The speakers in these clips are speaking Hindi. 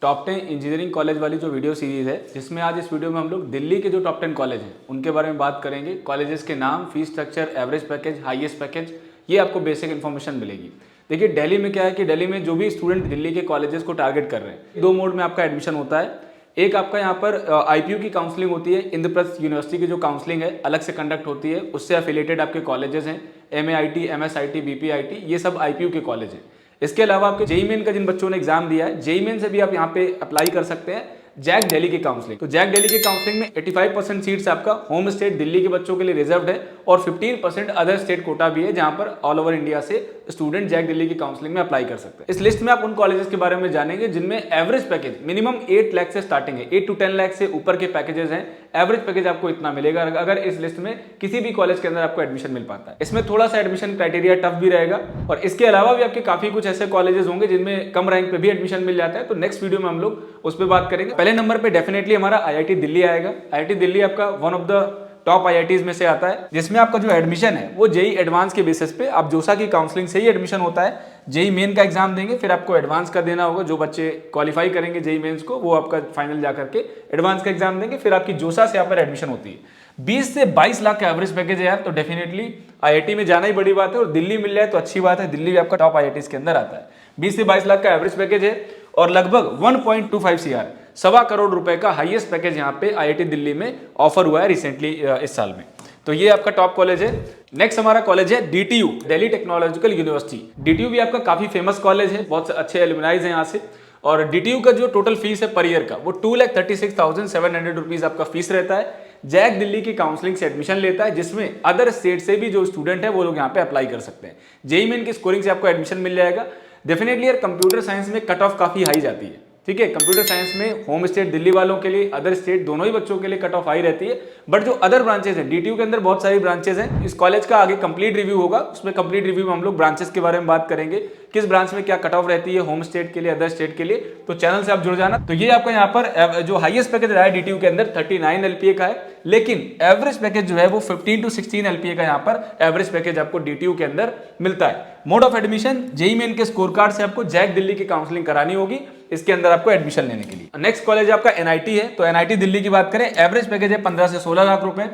टॉप 10 इंजीनियरिंग कॉलेज वाली जो वीडियो सीरीज है, जिसमें आज इस वीडियो में हम लोग दिल्ली के जो टॉप 10 कॉलेज हैं उनके बारे में बात करेंगे। कॉलेजेस के नाम, fees structure, average package, highest package, ये आपको बेसिक इन्फॉर्मेशन मिलेगी। देखिए दिल्ली में क्या है कि दिल्ली में जो भी स्टूडेंट दिल्ली के कॉलेजेस को टारगेट कर रहे हैं, दो मोड में आपका एडमिशन होता है। एक आपका यहाँ पर आईपीयू की काउंसलिंग होती है, इंद्रप्रस्थ यूनिवर्सिटी की जो काउंसलिंग है अलग से कंडक्ट होती है, उससे एफिलेटेड आपके कॉलेजेस हैं, एमएआईटी, एमएसआईटी, बीपीआईटी, ये सब आईपीयू के कॉलेज हैं। इसके अलावा आपके जेईई मेन का जिन बच्चों ने एग्जाम दिया है, जेईई मेन से भी आप यहाँ पे अप्लाई कर सकते हैं जैक दिल्ली की काउंसलिंग। तो जैक दिल्ली की काउंसलिंग में 85% सीट्स आपका होम स्टेट दिल्ली के बच्चों के लिए रिजर्व्ड है और 15% अदर स्टेट कोटा भी है, जहां पर ऑल ओवर इंडिया से स्टूडेंट जैक दिल्ली की काउंसलिंग में अप्लाई कर सकते हैं। इस लिस्ट में आप उन कॉलेजेस के बारे में जानेंगे जिनमें एवरेज पैकेज मिनिमम 8 लाख से स्टार्टिंग है, 8 to 10 लाख से ऊपर के पैकेजेस हैं। एवरेज पैकेज आपको इतना मिलेगा अगर इस लिस्ट में किसी भी कॉलेज के अंदर आपको एडमिशन मिल पाता है। इसमें थोड़ा सा एडमिशन क्राइटेरिया टफ भी रहेगा और इसके अलावा भी आपके काफी कुछ ऐसे कॉलेजेस होंगे जिनमें कम रैंक पे भी एडमिशन मिल जाता है। तो नेक्स्ट वीडियो में हम लोग उस पर बात करेंगे। पहले नंबर पे डेफिनेटली हमारा आईआईटी दिल्ली आएगा। आईआईटी दिल्ली आपका one of the top IITs में से आता है, जिसमें आपका जो एडमिशन है वो जेई एडवांस के बेसिस पे, आप जोसा की काउंसलिंग से ही एडमिशन होता है। जेई मेन का एग्जाम देंगे, फिर आपको एडवांस का देना होगा। जो बच्चे क्वालिफाई करेंगे जेई मेंस को, वो आपका फाइनल जा करके एडवांस का एग्जाम देंगे, फिर आपकी जोसा से यहाँ पर एडमिशन होती है। 20 से 22 लाख का एवरेज पैकेज है यार, तो डेफिनेटली आईआईटी में जाना ही बड़ी बात है और दिल्ली मिल जाए तो अच्छी बात है। दिल्ली भी आपका टॉप आईआईटीज के अंदर आता है। 20 से 22 लाख का एवरेज पैकेज है और लगभग 1.25 सीआर, 1.25 करोड़ रुपए का हाईएस्ट पैकेज यहाँ पे आईआईटी दिल्ली में ऑफर हुआ है रिसेंटली इस साल में। तो ये आपका टॉप कॉलेज है। नेक्स्ट हमारा कॉलेज है DTU, Delhi technological university. DTU भी आपका काफी फेमस कॉलेज है, बहुत अच्छे एलुमनाइज हैं यहाँ से। और डीटीयू का जो टोटल फीस है पर ईयर का, वो 2,36,700 रुपीज आपका फीस रहता है। जैक दिल्ली की काउंसलिंग से एडमिशन लेता है, जिसमें अदर स्टेट से भी जो स्टूडेंट है वो लोग यहाँ पे अप्लाई कर सकते हैं। जेईई मेन की स्कोरिंग से आपको एडमिशन मिल जाएगा। डेफिनेटली यार कंप्यूटर साइंस में कट ऑफ काफी हाई जाती है, ठीक है। कंप्यूटर साइंस में होम स्टेट दिल्ली वालों के लिए, अदर स्टेट दोनों ही बच्चों के लिए कट ऑफ हाई रहती है। बट जो अदर ब्रांचेस हैं, डीटीयू के अंदर बहुत सारी ब्रांचेस हैं। इस कॉलेज का आगे कंप्लीट रिव्यू होगा, उसमें कंप्लीट रिव्यू में हम लोग ब्रांचेस के बारे में बात करेंगे, किस ब्रांच में क्या कट ऑफ रहती है होम स्टेट के लिए, अदर स्टेट के लिए। तो चैनल से आप जुड़ जाना। तो ये आपका यहाँ पर जो हाईएस्ट पैकेज रहा है डीटीयू के अंदर 39 एलपीए का है, लेकिन एवरेज पैकेज जो है वो 15 to 16 एलपीए का यहाँ पर एवरेज पैकेज आपको डीटीयू के अंदर मिलता है। Mode of admission JEE main के स्कोर कार्ड से आपको जैक दिल्ली की काउंसलिंग करानी होगी इसके अंदर आपको एडमिशन लेने के लिए। नेक्स्ट कॉलेज आपका एनआईटी है। तो एनआईटी दिल्ली की बात करें, एवरेज पैकेज है 15 से 16 लाख रुपए,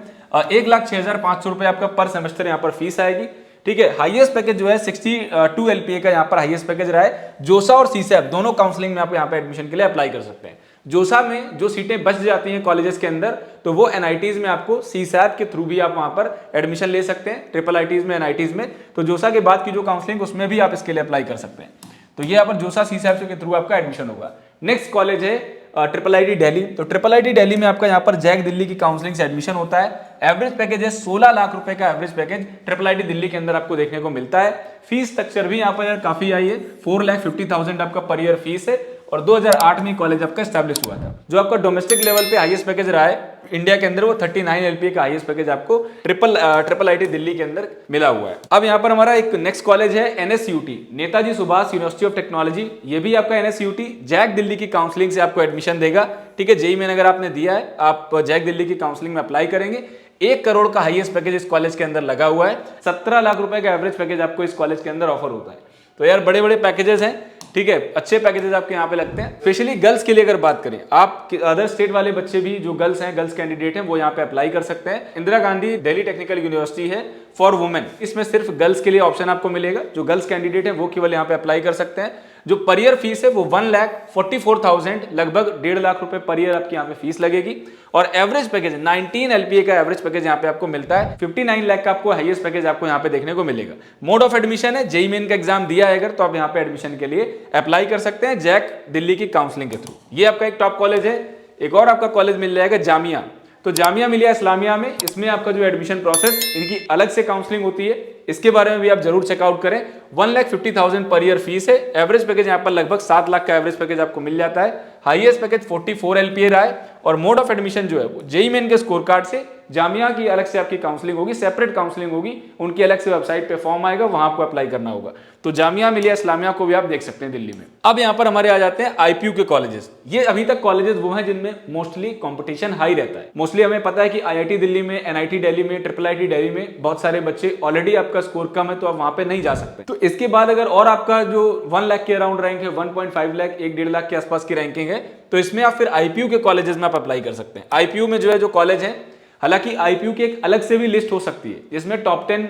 1,06,500 रुपए आपका पर सेमेस्टर यहाँ पर फीस आएगी, ठीक है। हाईएस्ट पैकेज जो है 62 एलपीए का यहाँ पर हाईएस्ट पैकेज रहा है। जोसा और सीसैप दोनों काउंसलिंग में आप यहाँ पे एडमिशन के लिए अप्लाई कर सकते हैं। जोसा में जो सीटें बच जाती हैं कॉलेजेस के अंदर, तो वो एनआईटीज में आपको सीसैप के थ्रू भी आप वहां पर एडमिशन ले सकते हैं, ट्रिपल आईटीज में, एनआईटीज में। तो जोसा के बाद की जो काउंसलिंग, उसमें भी आप इसके लिए अप्लाई कर सकते हैं। तो ये यहाँ पर जोसा सीसैप के थ्रू आपका एडमिशन होगा। नेक्स्ट कॉलेज है ट्रिपल आईटी दिल्ली। तो ट्रिपल आईटी दिल्ली में आपका यहाँ पर जैक दिल्ली की काउंसलिंग से एडमिशन होता है। एवरेज पैकेज है 16 लाख रुपए का average package triple IT Delhi के अंदर आपको देखने को मिलता है। फीस स्ट्रक्चर भी यहाँ पर यार काफी आई है, 4,50,000 आपका पर ईयर फीस है और 2008 में कॉलेज आपका एस्टैब्लिश हुआ था। जो आपका डोमेस्टिक लेवल पे हाईएस्ट पैकेज रहा है इंडिया के अंदर, वो 39 एलपीए का हाईएस्ट पैकेज आपको ट्रिपल आईटी दिल्ली के अंदर मिला हुआ है। अब यहाँ पर हमारा एक नेक्स्ट कॉलेज है NSUT, Netaji Subhas university of technology. ये भी आपका एनएसयूटी जैक दिल्ली की काउंसलिंग से आपको एडमिशन देगा, ठीक है। जेईई में अगर आपने दिया है, आप जैक दिल्ली की काउंसलिंग में अप्लाई करेंगे। 1 करोड़ का हाईएस्ट पैकेज इस कॉलेज के अंदर लगा हुआ है। 17 लाख रुपए का एवरेज पैकेज आपको इस कॉलेज के अंदर ऑफर होता है। तो यार बड़े बड़े पैकेजेस हैं, ठीक है, अच्छे पैकेजेस आपके यहाँ पे लगते हैं। स्पेशली गर्ल्स के लिए अगर बात करें, आप अदर स्टेट वाले बच्चे भी जो गर्ल्स हैं, गर्ल्स कैंडिडेट हैं, वो यहाँ पे अप्लाई कर सकते हैं। इंदिरा गांधी दिल्ली टेक्निकल यूनिवर्सिटी है फॉर वुमेन, इसमें सिर्फ गर्ल्स के लिए ऑप्शन आपको मिलेगा। जो गर्ल्स कैंडिडेट है वो केवल यहाँ पे अप्लाई कर सकते हैं। जो पर ईयर फीस है वो 1,44,000, लगभग 1.5 लाख रुपए पर ईयर आपकी यहाँ पे फीस लगेगी। और एवरेज पैकेज 19 एलपीए का एवरेज पैकेज यहाँ पे आपको मिलता है। 59 लाख का आपको हाईएस्ट पैकेज आपको यहाँ पे देखने को मिलेगा। मोड ऑफ एडमिशन है, जेईई मेन का एग्जाम दिया है अगर, तो आप यहाँ पे एडमिशन के लिए अप्लाई कर सकते हैं जैक दिल्ली की काउंसलिंग के थ्रू। ये आपका एक टॉप कॉलेज है। एक और आपका कॉलेज मिल जाएगा जामिया। तो जामिया मिलिया इस्लामिया में, इसमें आपका जो एडमिशन प्रोसेस, इनकी अलग से काउंसलिंग होती है, इसके बारे में भी आप जरूर चेकआउट करें। 1,50,000 पर ईयर फीस है। एवरेज पैकेज यहाँ पर लगभग 7 लाख का एवरेज पैकेज आपको मिल जाता है। हाईएस्ट पैकेज 44 एलपीए रहा है और मोड ऑफ एडमिशन जो है वो जेईई मेन के स्कोर कार्ड से, जामिया की अलग से आपकी काउंसलिंग होगी, सेपरेट काउंसलिंग होगी, उनकी अलग से वेबसाइट पे फॉर्म आएगा, वहां आपको अप्लाई करना होगा। तो जामिया मिलिया इस्लामिया को भी आप देख सकते हैं दिल्ली में। अब यहाँ पर हमारे आ जाते हैं आईपीयू के कॉलेजेस। ये अभी तक कॉलेजेस वो हैं जिनमें मोस्टली कंपटीशन हाई रहता है। मोस्टली हमें पता है कि आईआईटी दिल्ली में, एनआईटी दिल्ली में, ट्रिपल आईटी दिल्ली में बहुत सारे बच्चे ऑलरेडी आपके आपका स्कोर कम है तो आप वहां पे नहीं जा सकते। तो इसके बाद अगर और आपका जो 1 लाख के अराउंड रैंक है, 1.5 लाख 1.5 लाख के आसपास की रैंकिंग है, तो इसमें आप फिर आईपीयू के कॉलेजेस में आप अप्लाई कर सकते हैं। आईपीयू में जो कॉलेज है, हालांकि आईपीयू की एक अलग से भी लिस्ट हो सकती है जिसमें टॉप 10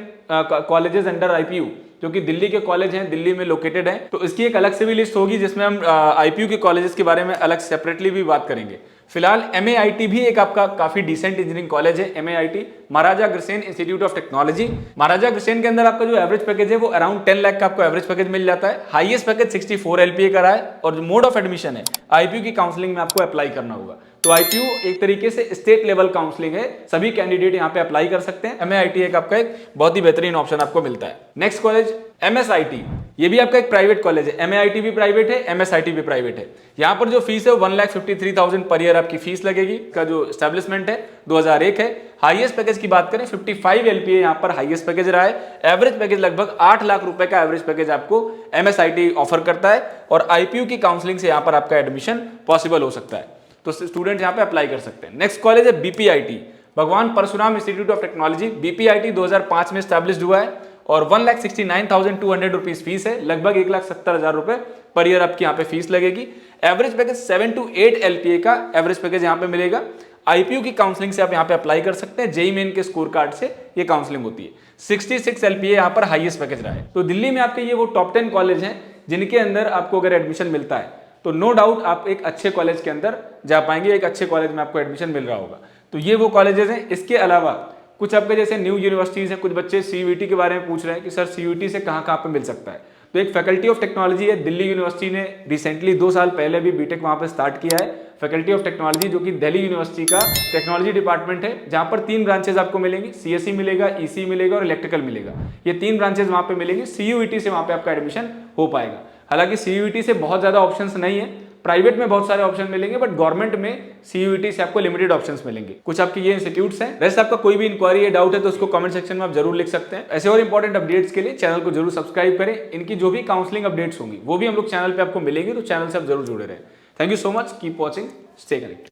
कॉलेजेस अंडर आईपीयू, जो कि दिल्ली के कॉलेज हैं, दिल्ली में लोकेटेड हैं, तो इसकी एक अलग से भी लिस्ट होगी जिसमें हम आईपीयू के कॉलेजेस के बारे में अलग सेपरेटली भी बात करेंगे। फिलहाल एमएआईटी भी एक आपका काफी डिसेंट इंजीनियरिंग कॉलेज है। एमएआईटी Maharaja Agrasen institute of technology. Maharaja Agrasen के अंदर आपका जो एवरेज पैकेज है वो अराउंड 10 लाख का आपको एवरेज पैकेज मिल जाता है। हाईएस्ट पैकेज 64 एलपीए का रहा है और जो मोड ऑफ एडमिशन है आईपीयू की काउंसलिंग में आपको अप्लाई करना होगा। तो आईपीयू एक तरीके से स्टेट लेवल काउंसलिंग है, सभी कैंडिडेट यहाँ पे अप्लाई कर सकते हैं। एमएआईटी एक आपका एक बहुत ही बेहतरीन ऑप्शन आपको मिलता है। नेक्स्ट कॉलेज एमएसआईटी, ये भी आपका एक प्राइवेट कॉलेज है। एमएआईटी भी प्राइवेट है, एमएसआईटी भी प्राइवेट है। यहाँ पर जो फीस है 1,53,000 पर ईयर आपकी फीस लगेगी। का जो एस्टेब्लिशमेंट है 2001 है। हाईएस्ट पैकेज की बात करें 55 एलपीए यहाँ पर हाईएस्ट पैकेज रहा है। एवरेज पैकेज लगभग 8 लाख रुपए का एवरेज पैकेज आपको एमएसआईटी ऑफर करता है और आईपीयू की काउंसलिंग से यहाँ पर आपका एडमिशन पॉसिबल हो सकता है, तो स्टूडेंट यहाँ पे अप्लाई कर सकते हैं। नेक्स्ट कॉलेज है बीपीआईटी, भगवान परशुराम इंस्टीट्यूट ऑफ टेक्नोलॉजी। बीपीआईटी 2005 में स्टैब्लिश्ड हुआ है और 1,69,200 रुपीज फीस है। लगभग 1,70,000 रुपए पर ईयर आपकी यहाँ पे फीस लगेगी। एवरेज पैकेज 7 to 8 एलपीए का एवरेज पैकेज यहाँ पे मिलेगा। आईपीयू की काउंसलिंग से आप यहाँ पे अप्लाई कर सकते हैं। जेईई मेन के स्कोर कार्ड से ये काउंसलिंग होती है। 66 एलपीए यहाँ पर हाईएस्ट पैकेज रहा है। तो दिल्ली में आपके ये वो टॉप 10 कॉलेज हैं जिनके अंदर आपको अगर एडमिशन मिलता है तो नो डाउट आप एक अच्छे कॉलेज के अंदर जा पाएंगे, एक अच्छे कॉलेज में आपको एडमिशन मिल रहा होगा। तो ये वो कॉलेजेस हैं। इसके अलावा कुछ आपके जैसे न्यू यूनिवर्सिटीज हैं, कुछ बच्चे सीयूईटी के बारे में पूछ रहे हैं कि सर सीयूईटी से कहाँ कहाँ पे मिल सकता है। तो एक फैकल्टी ऑफ टेक्नोलॉजी है, दिल्ली यूनिवर्सिटी ने रिसेंटली 2 साल पहले भी बीटेक वहाँ पे स्टार्ट किया है। फैकल्टी ऑफ टेक्नोलॉजी जो कि दिल्ली यूनिवर्सिटी का टेक्नोलॉजी डिपार्टमेंट है, जहाँ पर 3 ब्रांचेज आपको मिलेंगी। सीएसई मिलेगा, ईसी मिलेगा और इलेक्ट्रिकल मिलेगा। ये 3 ब्रांचेज वहाँ पे मिलेंगी। सीयूईटी से वहाँ पे आपका एडमिशन हो पाएगा। हालांकि सीयूईटी से बहुत ज्यादा ऑप्शंस नहीं है, प्राइवेट में बहुत सारे ऑप्शन मिलेंगे, बट गवर्नमेंट में सीयूईटी से आपको लिमिटेड ऑप्शंस मिलेंगे। कुछ आपके ये इंस्टीट्यूट्स हैं। रेस्ट आपका कोई भी इंक्वायरी या डाउट है तो उसको कमेंट सेक्शन में आप जरूर लिख सकते हैं। ऐसे और इंपॉर्टेंट अपडेट्स के लिए चैनल को जरूर सब्सक्राइब करें। इनकी जो भी काउंसलिंग अपडेट्स होंगी वो भी हम लोग चैनल पे आपको मिलेंगी, तो चैनल से आप जरूर जुड़े रहें। Thank you so much, keep watching, stay connected.